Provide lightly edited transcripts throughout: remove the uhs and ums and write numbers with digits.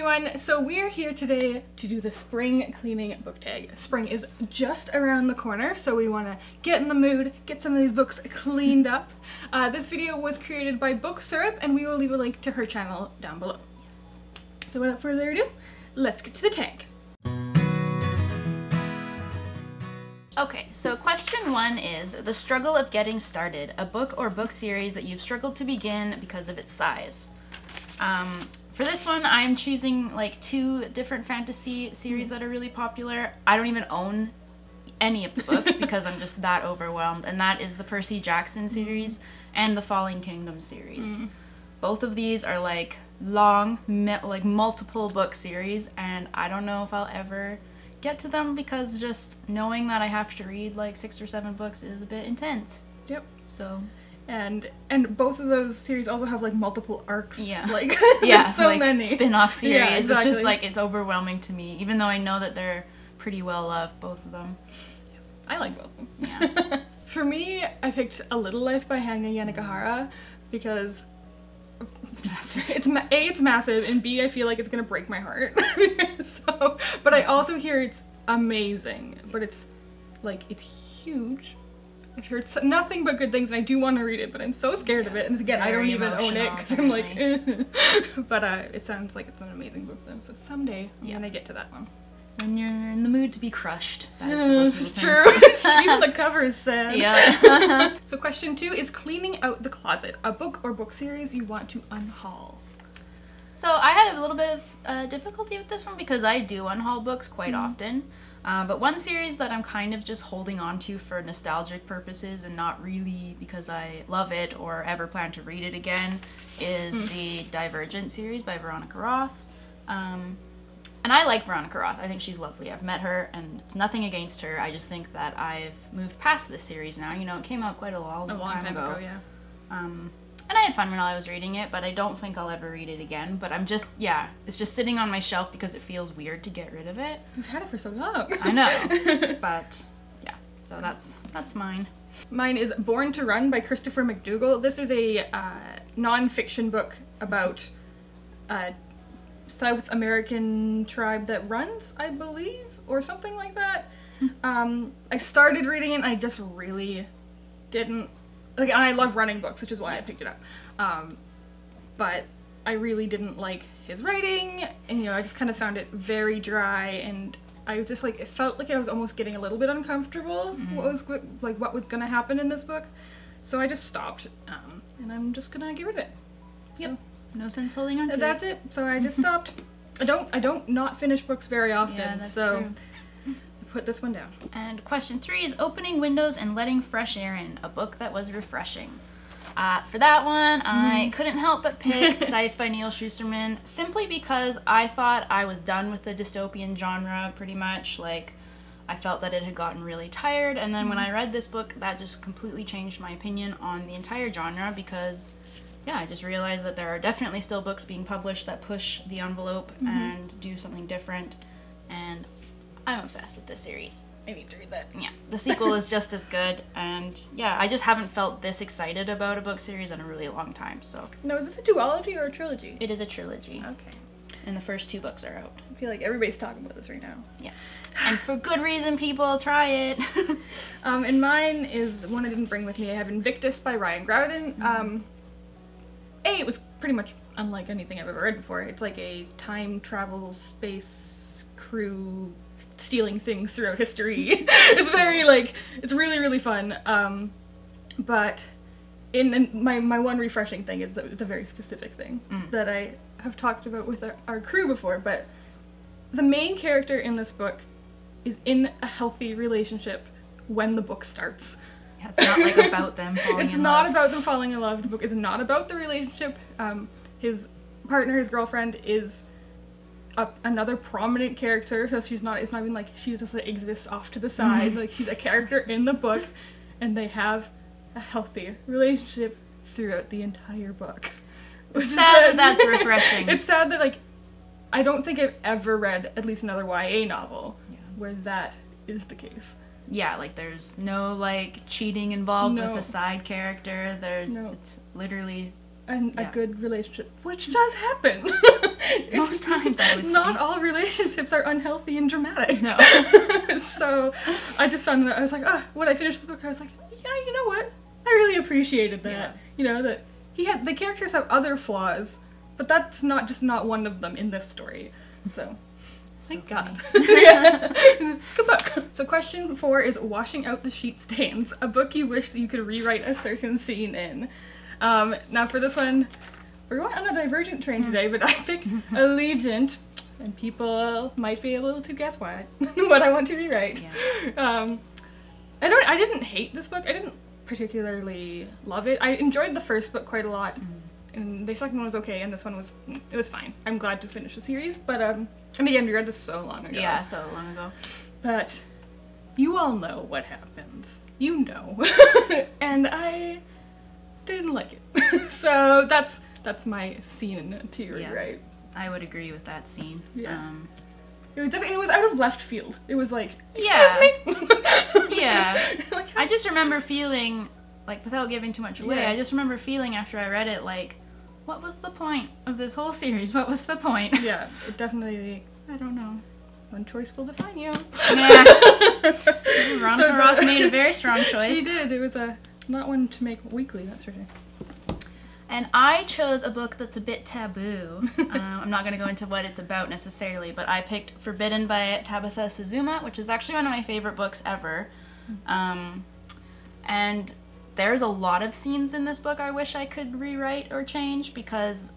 everyone, so we're here today to do the spring cleaning book tag. Spring is just around the corner, so we want to get in the mood, get some of these books cleaned up. This video was created by Book Syrup, and we will leave a link to her channel down below. Yes. So without further ado, let's get to the tag. Okay, so question 1 is the struggle of getting started, a book or book series that you've struggled to begin because of its size. For this one, I'm choosing like 2 different fantasy series that are really popular. I don't even own any of the books because I'm just that overwhelmed, and that is the Percy Jackson series and the Falling Kingdom series. Both of these are like long, like multiple book series, and I don't know if I'll ever get to them because just knowing that I have to read like 6 or 7 books is a bit intense. Yep. So. And both of those series also have like multiple arcs. Yeah. Like yeah, so like many spin-off series. Yeah, exactly. It's just like it's overwhelming to me, even though I know that they're pretty well loved, both of them. Yes, I like both of them. Yeah. For me, I picked A Little Life by Hanya Yanagihara because It's massive. it's massive, and B, I feel like it's gonna break my heart. So, but I also hear it's amazing, but it's like it's huge. I've heard nothing but good things, and I do want to read it, but I'm so scared of it. And again, I don't even own it because I'm like, but it sounds like it's an amazing book though. So someday I'm gonna get to that one. When you're in the mood to be crushed, that is the book you will It's turn true. Even the cover is sad. Yeah. So question 2 is cleaning out the closet. A book or book series you want to unhaul. So I had a little bit of difficulty with this one because I do unhaul books quite often. But one series that I'm kind of just holding on to for nostalgic purposes and not really because I love it or ever plan to read it again is the Divergent series by Veronica Roth. And I like Veronica Roth. I think she's lovely. I've met her, and it's nothing against her. I just think that I've moved past this series now. You know, it came out quite a long time ago. Yeah. And I had fun when I was reading it, but I don't think I'll ever read it again. But I'm just, it's just sitting on my shelf because it feels weird to get rid of it. You've had it for so long. I know, but yeah, so that's mine. Mine is Born to Run by Christopher McDougall. This is a non-fiction book about a South American tribe that runs, I believe, or something like that. I started reading it and I just really didn't like, and I love running books, which is why I picked it up. But I really didn't like his writing, and you know, I just kind of found it very dry, and I just like, it felt like I was almost getting a little bit uncomfortable what was gonna happen in this book. So I just stopped, and I'm just gonna get rid of it. Yep. No sense holding on to it. That's it. So I just stopped. I don't not finish books very often, Yeah, that's so true. I put this one down. And question 3 is opening windows and letting fresh air in, a book that was refreshing. For that one, I couldn't help but pick Scythe by Neil Shusterman, simply because I thought I was done with the dystopian genre, pretty much. Like, I felt that it had gotten really tired, and then when I read this book, that just completely changed my opinion on the entire genre, because yeah, I just realized that there are definitely still books being published that push the envelope and do something different, and I'm obsessed with this series. I need to read that. Yeah, the sequel is just as good, and yeah, I just haven't felt this excited about a book series in a really long time, so. Now, is this a duology or a trilogy? It is a trilogy. Okay. And the first 2 books are out. I feel like everybody's talking about this right now. Yeah. And for good reason, people, try it. And mine is one I didn't bring with me. I have Invictus by Ryan Groudon. It was pretty much unlike anything I've ever read before. It's like a time travel space crew stealing things throughout history. It's very like, it's really, really fun. But my one refreshing thing is that it's a very specific thing that I have talked about with our crew before, but the main character in this book is in a healthy relationship when the book starts. Yeah, it's not like about them falling in love. It's not about them falling in love. The book is not about the relationship. His partner, his girlfriend, is another prominent character, so she's not, it's not even like she just like exists off to the side. Like, she's a character in the book, and they have a healthy relationship throughout the entire book. It's sad that that's refreshing. It's sad that, like, I don't think I've ever read at least another YA novel where that is the case. Yeah, like there's no like cheating involved with a side character. It's literally a good relationship, which does happen. Most times, I would say. Not all relationships are unhealthy and dramatic. No. So I just found that I was like, when I finished the book, I was like, yeah, you know what? I really appreciated that. Yeah. You know, that the characters have other flaws, but that's not one of them in this story. So thank God. Good book. So question 4 is Washing Out the Sheet Stains, a book you wish that you could rewrite a certain scene in. Now for this one, we're going on a divergent train today, but I picked Allegiant, and people might be able to guess what I want to rewrite. Yeah. I didn't hate this book. I didn't particularly love it. I enjoyed the first book quite a lot, and the second one was okay, and this one was fine. I'm glad to finish the series, but and again, we read this so long ago. Yeah, so long ago. But you all know what happens. You know. And I didn't like it. So that's my scene to rewrite. I would agree with that scene. Yeah. It was out of left field. It was like, excuse Yeah. me? Yeah. Like, I just remember feeling, like, without giving too much away, Yeah. I just remember feeling after I read it, like, what was the point of this whole series? What was the point? yeah, it definitely, I don't know. One choice will define you. Yeah. Veronica Roth made a very strong choice. She did. It was not one to make weekly, that's for sure. And I chose a book that's a bit taboo. I'm not going to go into what it's about necessarily, but I picked Forbidden by Tabitha Suzuma, which is actually one of my favorite books ever. And there's a lot of scenes in this book I wish I could rewrite or change, because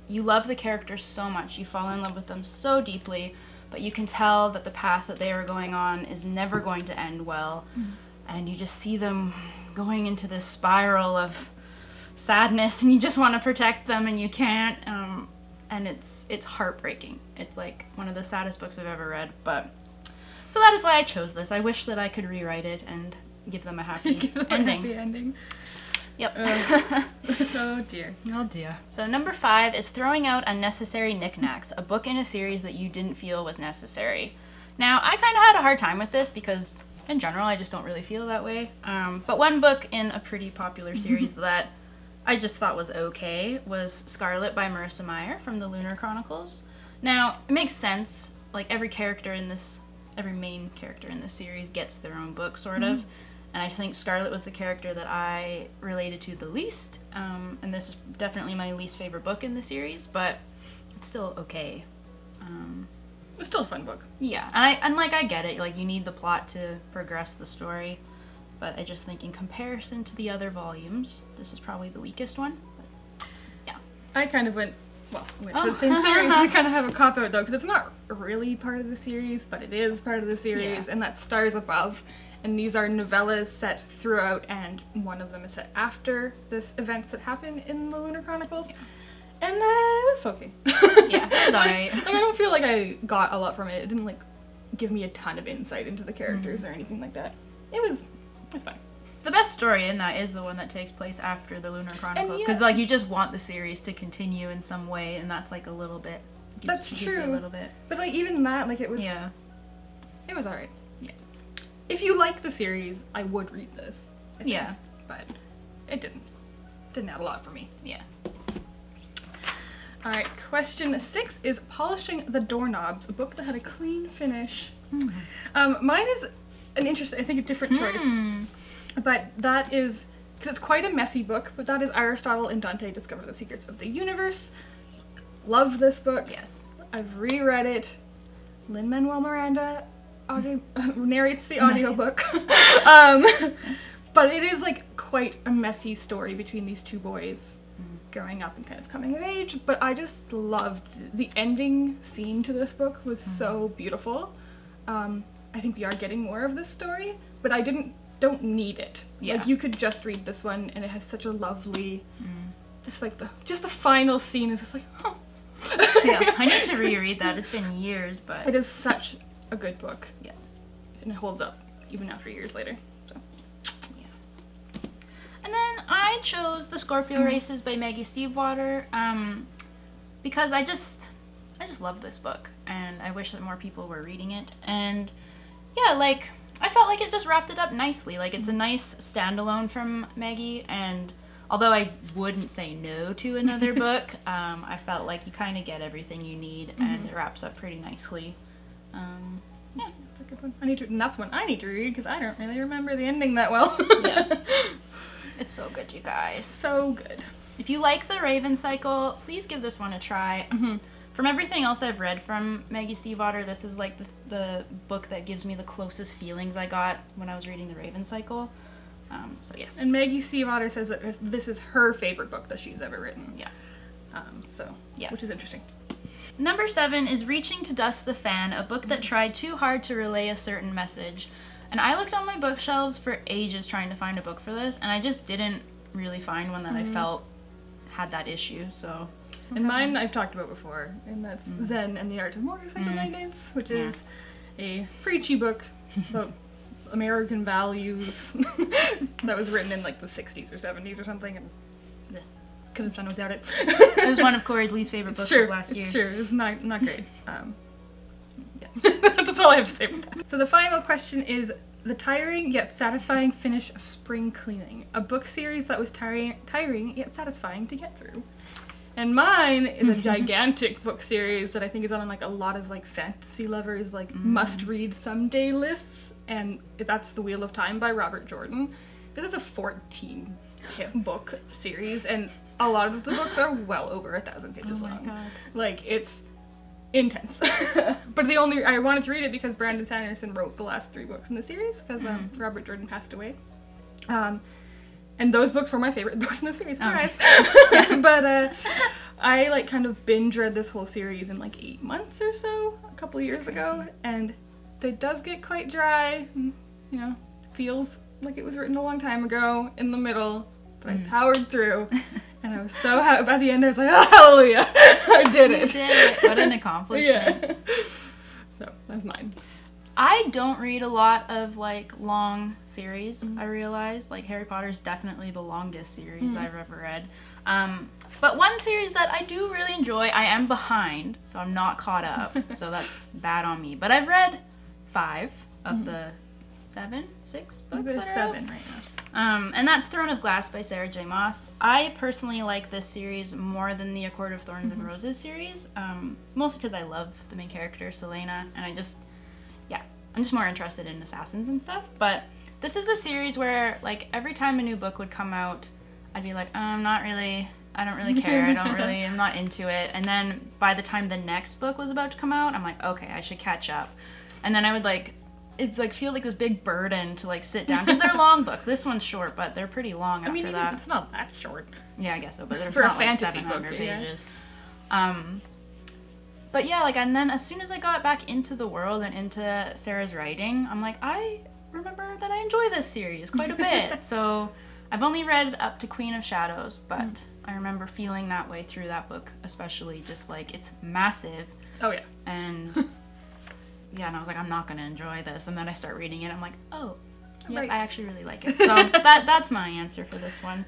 you love the characters so much. You fall in love with them so deeply, but you can tell that the path that they are going on is never going to end well. And you just see them going into this spiral of sadness, and you just want to protect them, and you can't. And it's heartbreaking. It's like one of the saddest books I've ever read. But so that is why I chose this. I wish that I could rewrite it and give them a happy ending. Happy ending. Yep. Oh dear. Oh dear. So number 5 is Throwing Out Unnecessary Knick-knacks, a book in a series that you didn't feel was necessary. Now, I kind of had a hard time with this because, in general, I just don't really feel that way. But one book in a pretty popular series that I just thought was okay was Scarlet by Marissa Meyer from the Lunar Chronicles. Now, it makes sense. Like, every main character in this series gets their own book, sort of. And I think Scarlet was the character that I related to the least. And this is definitely my least favorite book in the series, but it's still okay. It's still a fun book. Yeah, and I get it. Like, you need the plot to progress the story. But I just think in comparison to the other volumes, this is probably the weakest one. But, yeah. I kind of went for the same series. We kind of have a cop-out, though, because it's not really part of the series, but it is part of the series, and that's Stars Above. And these are novellas set throughout, and one of them is set after this events that happen in the Lunar Chronicles. Yeah. And it was okay. Yeah, it's alright. Like, I don't feel like I got a lot from it. It didn't, like, give me a ton of insight into the characters or anything like that. It was fine. The best story in that is the one that takes place after the Lunar Chronicles, because like you just want the series to continue in some way, and that's like a little bit. That's true. A little bit. But like even that, like it was. Yeah. It was alright. Yeah. If you like the series, I would read this. I think, yeah. But it didn't add a lot for me. Yeah. Alright, question 6 is Polishing the Doorknobs, a book that had a clean finish. Mine is an interesting, I think a different choice. But that is, because it's quite a messy book, but that is Aristotle and Dante Discover the Secrets of the Universe. Love this book. Yes. I've reread it. Lin-Manuel Miranda narrates the audiobook. But it is like quite a messy story between these two boys growing up and kind of coming of age, but I just loved the ending scene to this book was so beautiful. I think we are getting more of this story, but I don't need it. Yeah. Like you could just read this one and it has such a lovely just like the final scene is just like, oh. Yeah, I need to reread that. It's been years, but it is such a good book. Yeah. And it holds up even after years later. So yeah. And then I chose The Scorpio Races by Maggie Stiefvater, because I just love this book and I wish that more people were reading it. And yeah, like I felt like it just wrapped it up nicely. Like it's a nice standalone from Maggie, and although I wouldn't say no to another book, I felt like you kind of get everything you need, and it wraps up pretty nicely. Yeah, that's a good one. And that's one I need to read because I don't really remember the ending that well. Yeah. It's so good, you guys. So good. If you like the Raven cycle, please give this one a try. From everything else I've read from Maggie Stiefvater, this is like the book that gives me the closest feelings I got when I was reading the Raven cycle. So yes. And Maggie Stiefvater says that this is her favorite book that she's ever written. Yeah. So, yeah. Which is interesting. Number 7 is Reaching to Dust the Fan, a book that tried too hard to relay a certain message. And I looked on my bookshelves for ages trying to find a book for this, and I just didn't really find one that I felt had that issue, so... And mine I've talked about before, and that's Zen and the Art of Motorcycle Maintenance, which is a preachy book about American values that was written in like the 60s or 70s or something, and couldn't have done without it. It was one of Corey's least favorite books of last year. It's true. It's not great. Yeah. That's all I have to say about that. So the final question is the tiring yet satisfying finish of spring cleaning, a book series that was tiring yet satisfying to get through. And mine is a gigantic book series that I think is on like a lot of like fantasy lovers like must read someday lists, and that's The Wheel of Time by Robert Jordan. This is a 14 book series, and a lot of the books are well over 1,000 pages long. God. Like, it's intense. But I wanted to read it because Brandon Sanderson wrote the last 3 books in the series because Robert Jordan passed away. And those books were my favorite books in the series. Surprise! But I like kind of binge read this whole series in like 8 months or so, a couple years ago, and it does get quite dry. You know, feels like it was written a long time ago in the middle, but I powered through. And I was so happy. By the end, I was like, oh, hallelujah! I did it! You did it! What an accomplishment. Yeah. So, that's mine. I don't read a lot of, like, long series, I realize. Like, Harry Potter's definitely the longest series I've ever read. But one series that I do really enjoy, I am behind, so I'm not caught up. So that's bad on me. But I've read 5 of the 6 books that are 7 out. right now. And that's Throne of Glass by Sarah J. Maas. I personally like this series more than the A Court of Thorns and Roses series, mostly because I love the main character, Selena, and I'm just more interested in assassins and stuff. But this is a series where, like, every time a new book would come out, I'd be like, I don't really care, I'm not into it. And then by the time the next book was about to come out, I'm like, okay, I should catch up. And then I would feel like this big burden to like sit down, because they're long books. This one's short, but they're pretty long after that. It's not that short. Yeah, I guess so, but For not a like fantasy 700 book, pages. But yeah, like, and then as soon as I got back into the world and into Sarah's writing, I'm like, I remember that I enjoy this series quite a bit. So I've only read up to Queen of Shadows, but I remember feeling that way through that book, especially just like it's massive. Oh yeah. And yeah, and I was like, I'm not gonna enjoy this. And then I start reading it, I'm like, oh, yeah, right. I actually really like it. So that's my answer for this one.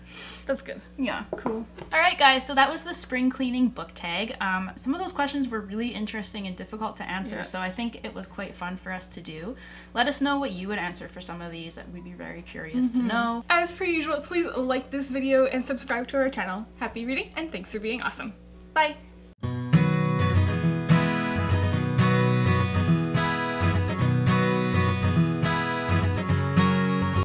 That's good. Yeah. Cool. Alright guys, so that was the spring cleaning book tag. Some of those questions were really interesting and difficult to answer, so I think it was quite fun for us to do. Let us know what you would answer for some of these. We'd be very curious to know. As per usual, please like this video and subscribe to our channel. Happy reading, and thanks for being awesome. Bye!